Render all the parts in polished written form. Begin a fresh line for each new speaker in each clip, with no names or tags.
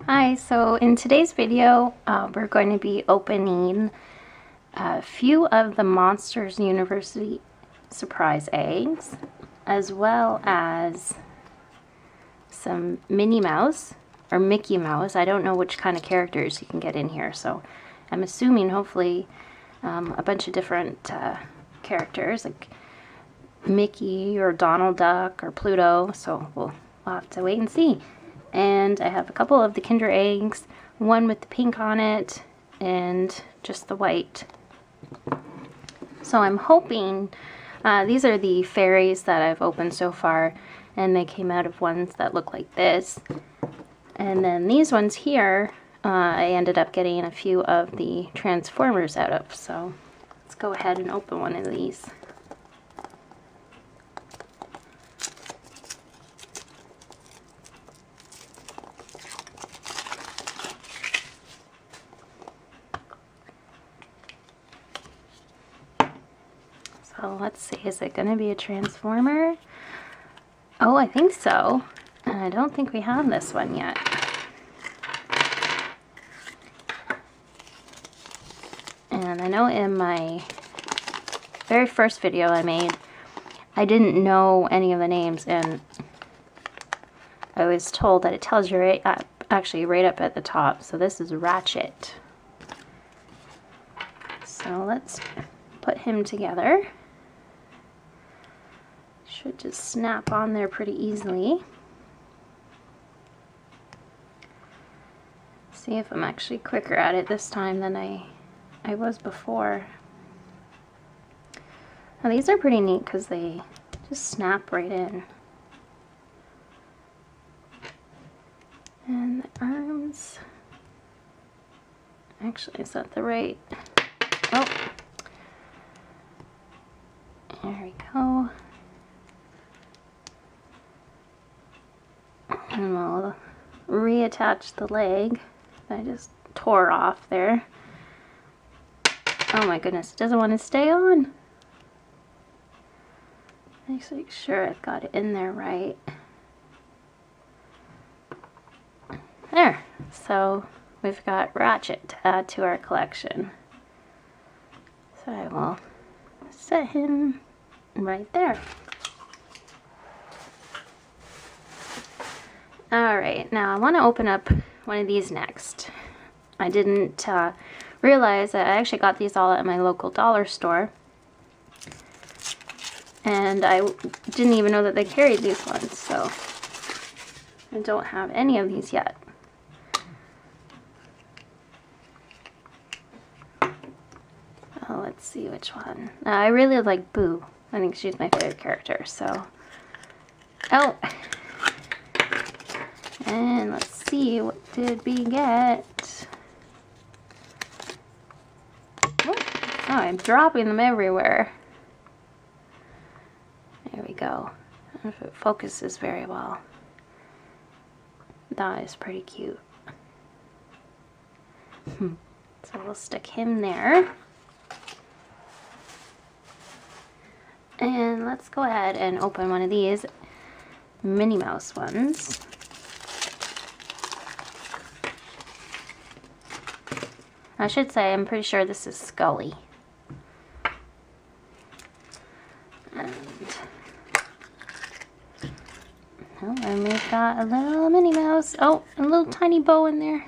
Hi, so in today's video, we're going to be opening a few of the Monsters University surprise eggs, as well as some Minnie Mouse, or Mickey Mouse. I don't know which kind of characters you can get in here, so I'm assuming hopefully a bunch of different characters, like Mickey or Donald Duck or Pluto, so we'll have to wait and see. And I have a couple of the Kinder eggs, one with the pink on it and just the white. So I'm hoping, these are the fairies that I've opened so far, and they came out of ones that look like this. And then these ones here, I ended up getting a few of the Transformers out of. So let's go ahead and open one of these. So let's see, is it going to be a Transformer? Oh, I think so. And I don't think we have this one yet. And I know in my very first video I made, I didn't know any of the names, and I was told that it tells you right up, actually right up at the top. So this is Ratchet. So let's put him together. Should just snap on there pretty easily. See if I'm actually quicker at it this time than I was before. Now these are pretty neat because they just snap right in. And the arms. Actually, is that the right? Oh. There we go. And we'll reattach the leg that I just tore off there. Oh my goodness, it doesn't want to stay on. Let's make sure I've got it in there right. There. So we've got Ratchet to add to our collection. So I will set him right there. Alright, now I want to open up one of these next. I didn't realize that I actually got these all at my local dollar store. And I didn't even know that they carried these ones, so I don't have any of these yet. Oh, let's see which one. I really like Boo. I think she's my favorite character, so... Oh! And let's see, what did we get? Oh, I'm dropping them everywhere. There we go. I don't know if it focuses very well. That is pretty cute. So we'll stick him there. And let's go ahead and open one of these Minnie Mouse ones. I should say, I'm pretty sure this is Scully. And we've got a little Minnie Mouse. Oh, a little tiny bow in there.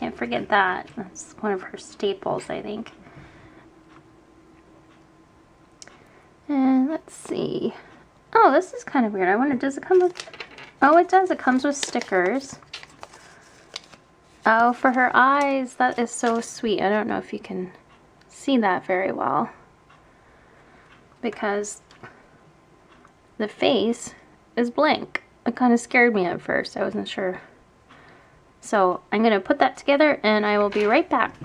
Can't forget that. That's one of her staples, I think. And let's see. Oh, this is kind of weird. I wonder, does it come with... Oh, it does. It comes with stickers. Oh, for her eyes. That is so sweet. I don't know if you can see that very well, because the face is blank. It kind of scared me at first. I wasn't sure. So I'm going to put that together and I will be right back.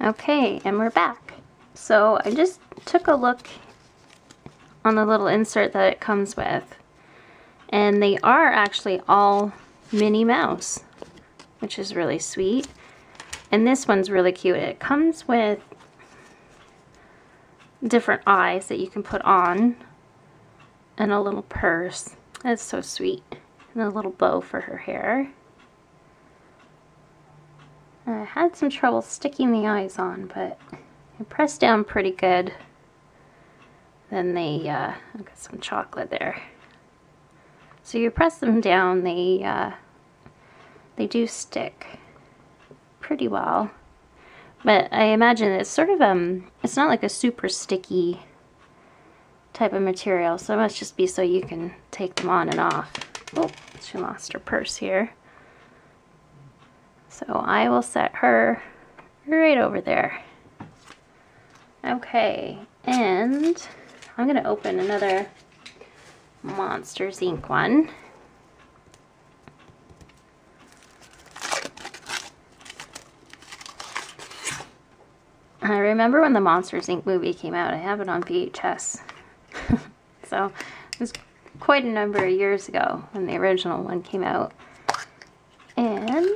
Okay, and we're back. So I just took a look on the little insert that it comes with, and they are actually all Minnie Mouse, which is really sweet. And this one's really cute. It comes with different eyes that you can put on, and a little purse. That's so sweet. And a little bow for her hair. I had some trouble sticking the eyes on, but I pressed down pretty good. Then they, I've got some chocolate there. So you press them down, they do stick pretty well. But I imagine it's sort of, it's not like a super sticky type of material, so it must just be so you can take them on and off. Oh, she lost her purse here. So I will set her right over there. Okay, and I'm gonna open another Monsters Inc. one. I remember when the Monsters Inc. movie came out. I have it on VHS. So it was quite a number of years ago when the original one came out. And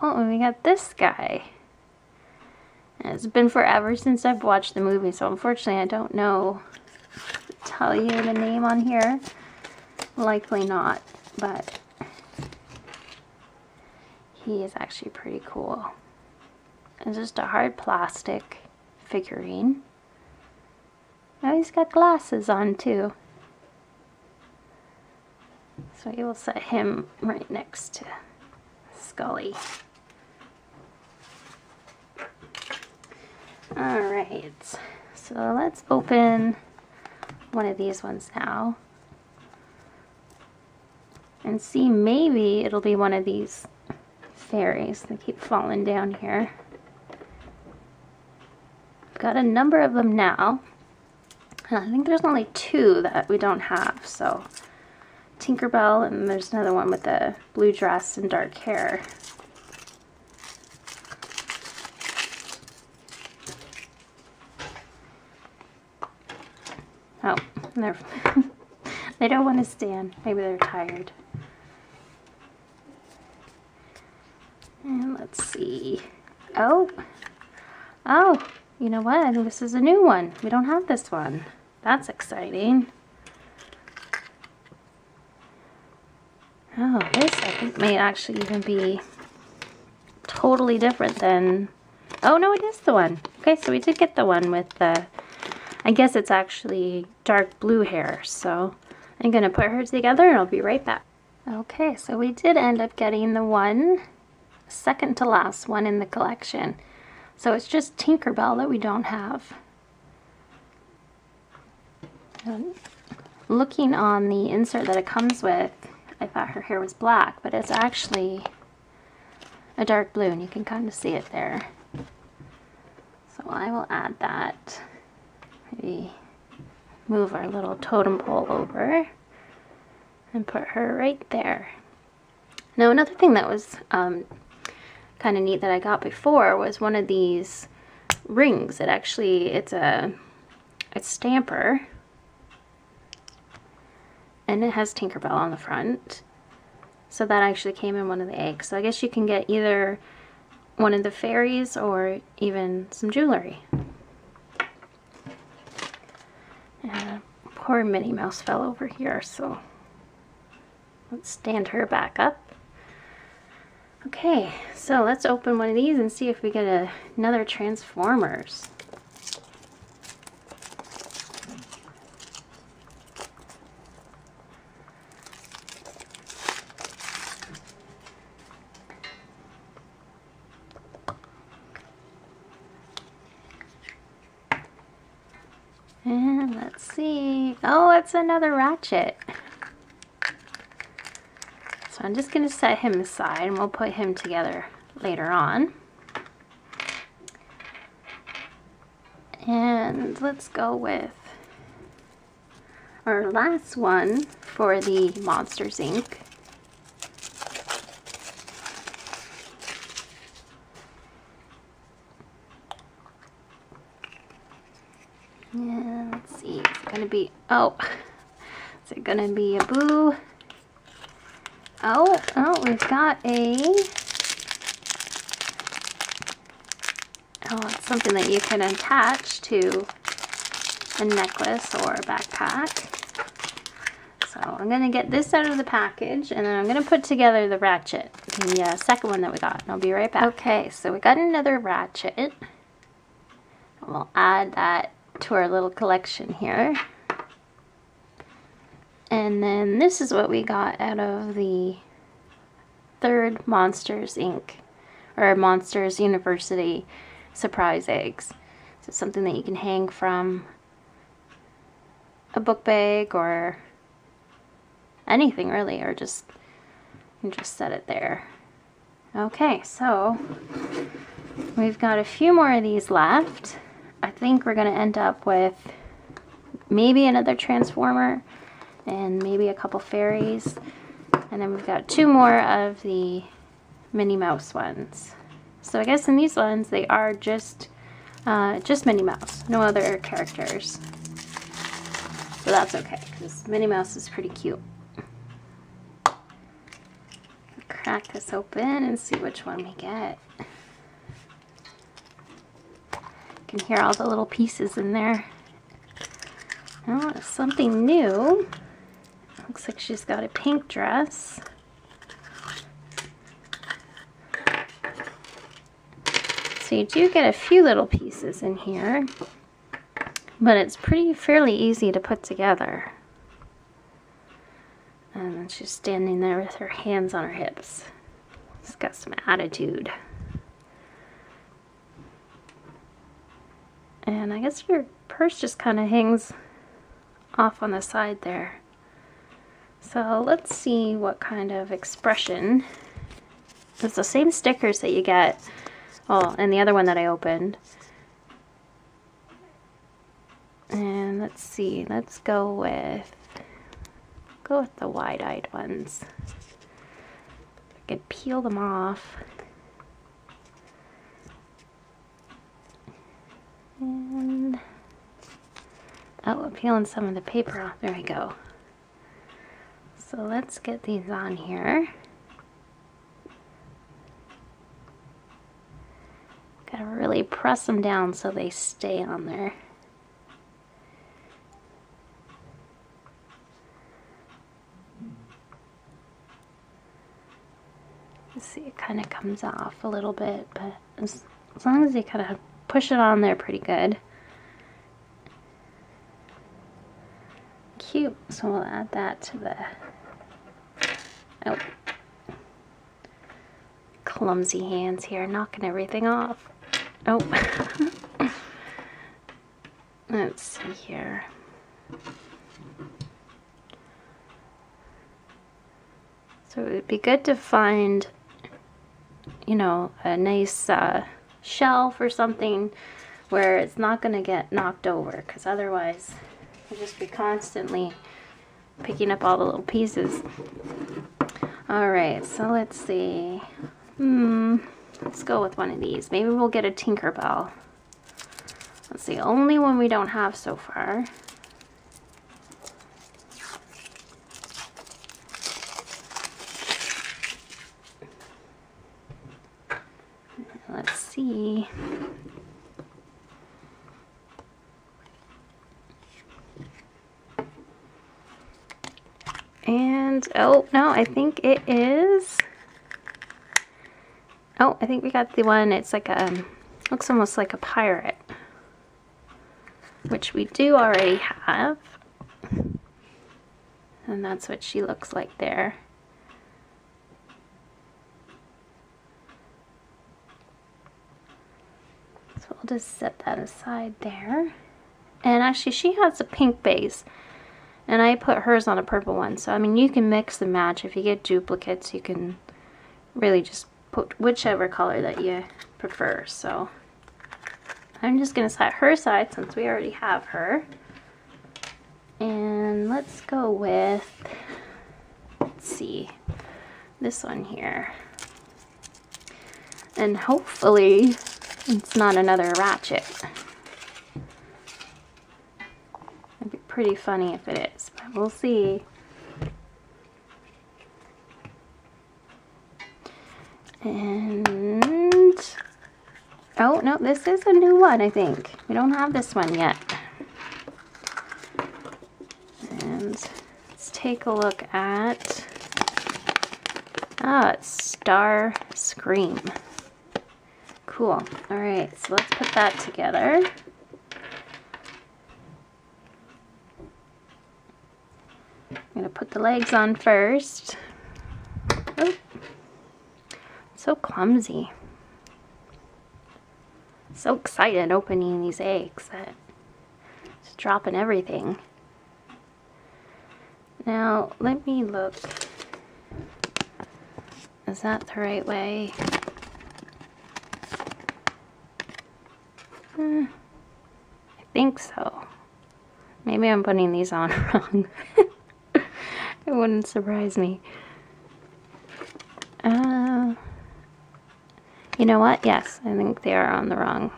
oh, we got this guy. And it's been forever since I've watched the movie, so unfortunately I don't know to tell you the name on here. Likely not, but he is actually pretty cool. It's just a hard plastic figurine. Oh, he's got glasses on too. So we will set him right next to Scully. Alright, so let's open one of these ones now. And see, maybe it'll be one of these fairies. They keep falling down here. I've got a number of them now. And I think there's only 2 that we don't have, so Tinkerbell, and there's another one with a blue dress and dark hair. Oh, they're they don't want to stand. Maybe they're tired. And let's see. Oh, you know what? I think this is a new one. We don't have this one. That's exciting. Oh, this I think may actually even be totally different than... Oh, no, it is the one. Okay, so we did get the one with the... I guess it's actually dark blue hair, so I'm going to put her together and I'll be right back. Okay, so we did end up getting the one, second to last one in the collection. So it's just Tinkerbell that we don't have. And looking on the insert that it comes with, I thought her hair was black, but it's actually a dark blue, and you can kind of see it there. So I will add that. Maybe move our little totem pole over and put her right there. Now another thing that was kind of neat that I got before was one of these rings. It's a stamper, and it has Tinkerbell on the front. So that actually came in one of the eggs. So I guess you can get either one of the fairies or even some jewelry. And poor Minnie Mouse fell over here, so let's stand her back up. Okay, so let's open one of these and see if we get another Transformers. And let's see. Oh, it's another Ratchet. So I'm just going to set him aside and we'll put him together later on. And let's go with our last one for the Monsters Inc. Yeah, let's see. It's going to be, is it going to be a Boo? Oh, we've got it's something that you can attach to a necklace or a backpack. So I'm going to get this out of the package, and then I'm going to put together the ratchet, the second one that we got, and I'll be right back. Okay, so we got another ratchet. We'll add that to our little collection here. And then this is what we got out of the third Monsters Inc. or Monsters University surprise eggs. So it's something that you can hang from a book bag or anything really, or just you can just set it there. Okay, so we've got a few more of these left. I think we're going to end up with maybe another Transformer and maybe a couple fairies. And then we've got 2 more of the Minnie Mouse ones. So I guess in these ones they are just Minnie Mouse, no other characters. So that's okay, because Minnie Mouse is pretty cute. Crack this open and see which one we get. You can hear all the little pieces in there. Oh, something new. Looks like she's got a pink dress. So you do get a few little pieces in here, but it's fairly easy to put together. And then she's standing there with her hands on her hips. She's got some attitude. And I guess your purse just kind of hangs off on the side there. So let's see what kind of expression. It's the same stickers that you get, oh, and the other one that I opened. And let's see, let's go with the wide-eyed ones. I could peel them off. And oh, I'm peeling some of the paper off. There we go. So let's get these on here. Gotta really press them down so they stay on there. You see, it kind of comes off a little bit, but as long as you kind of push it on there pretty good. Cute. So we'll add that to the, oh, clumsy hands here, knocking everything off. Oh, let's see here. So it would be good to find, you know, a nice shelf or something where it's not going to get knocked over, because otherwise you'll just be constantly picking up all the little pieces. Alright, so let's see. Let's go with one of these. Maybe we'll get a Tinkerbell. That's the only one we don't have so far. Let's see. And, oh, no, I think it is. Oh, I think we got the one, it's like a, looks almost like a pirate, which we do already have. And that's what she looks like there. So we'll just set that aside there. And actually she has a pink base, and I put hers on a purple one. So I mean, you can mix and match. If you get duplicates, you can really just put whichever color that you prefer. So I'm just going to set her aside since we already have her. And let's go with, let's see, this one here. And hopefully it's not another ratchet. It'd be pretty funny if it is, but we'll see. And, oh no, this is a new one, I think. We don't have this one yet. And let's take a look at, oh, it's Star Scream. Cool. All right, so let's put that together. I'm gonna put the legs on first. Oh, so clumsy. So excited opening these eggs that it's dropping everything. Now, let me look. Is that the right way? I think so. Maybe I'm putting these on wrong. It wouldn't surprise me. You know what? Yes, I think they are on the wrong.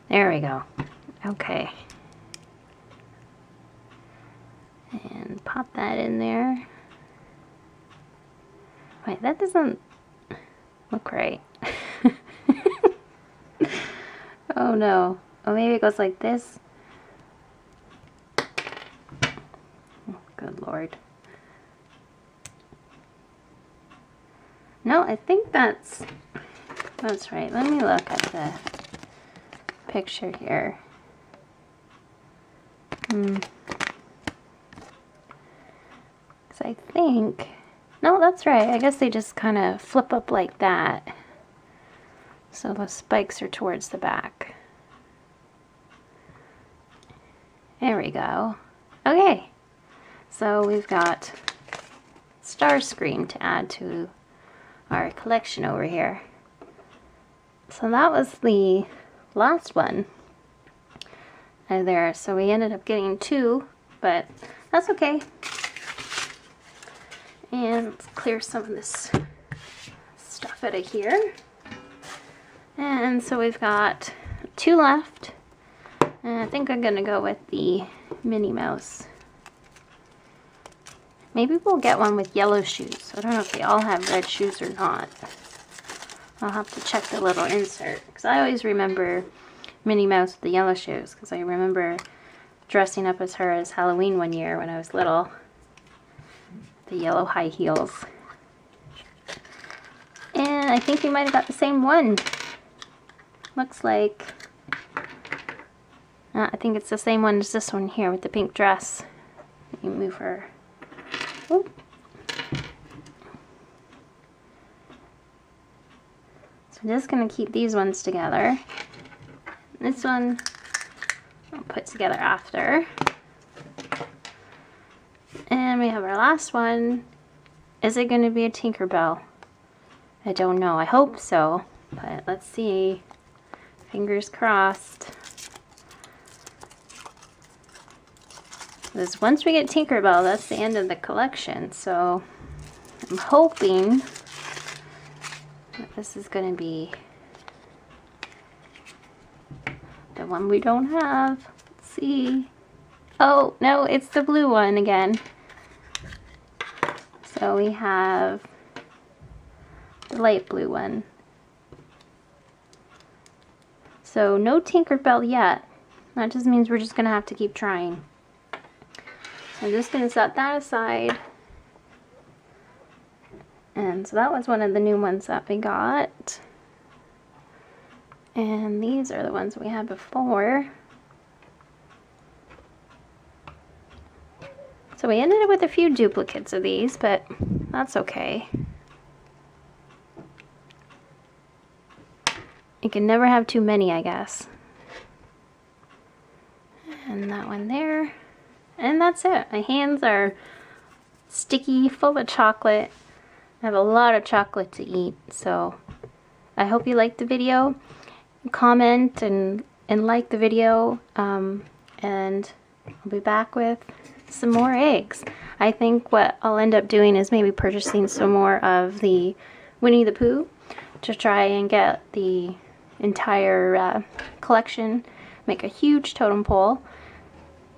There we go. Okay. And pop that in there. Wait, that doesn't look right. Oh no. Oh, maybe it goes like this. Oh, good Lord. No, I think that's right. Let me look at the picture here. Because I think, no, that's right. I guess they just kind of flip up like that. So the spikes are towards the back. There we go. Okay. So we've got Starscream to add to our collection over here. So that was the last one there. So we ended up getting 2, but that's okay. And let's clear some of this stuff out of here. And so we've got 2 left. And I think I'm gonna go with the Minnie Mouse. Maybe we'll get one with yellow shoes. I don't know if they all have red shoes or not. I'll have to check the little insert. Because I always remember Minnie Mouse with the yellow shoes. Because I remember dressing up as her as Halloween one year when I was little. The yellow high heels. And I think we might have got the same one. Looks like... I think it's the same one as this one here with the pink dress. You move her. Oop. So I'm just going to keep these ones together. This one I'll put together after. And we have our last one. Is it going to be a Tinkerbell? I don't know. I hope so. But let's see. Fingers crossed. Because once we get Tinkerbell, that's the end of the collection. So I'm hoping that this is going to be the one we don't have. Let's see. Oh, no, it's the blue one again. So we have the light blue one. So no Tinkerbell yet. That just means we're just going to have to keep trying. I'm just going to set that aside. And so that was one of the new ones that we got. And these are the ones we had before. So we ended up with a few duplicates of these, but that's okay. You can never have too many, I guess. And that one there. And that's it. My hands are sticky, full of chocolate. I have a lot of chocolate to eat, so I hope you liked the video. Comment and like the video, and I'll be back with some more eggs. I think what I'll end up doing is maybe purchasing some more of the Winnie the Pooh to try and get the entire collection, make a huge totem pole.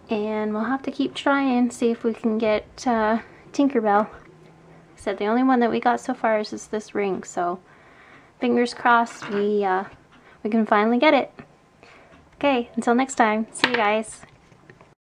And we'll have to keep trying, see if we can get Tinkerbell. Like I said, the only one that we got so far is just this ring, so fingers crossed we can finally get it. Okay, until next time, see you guys.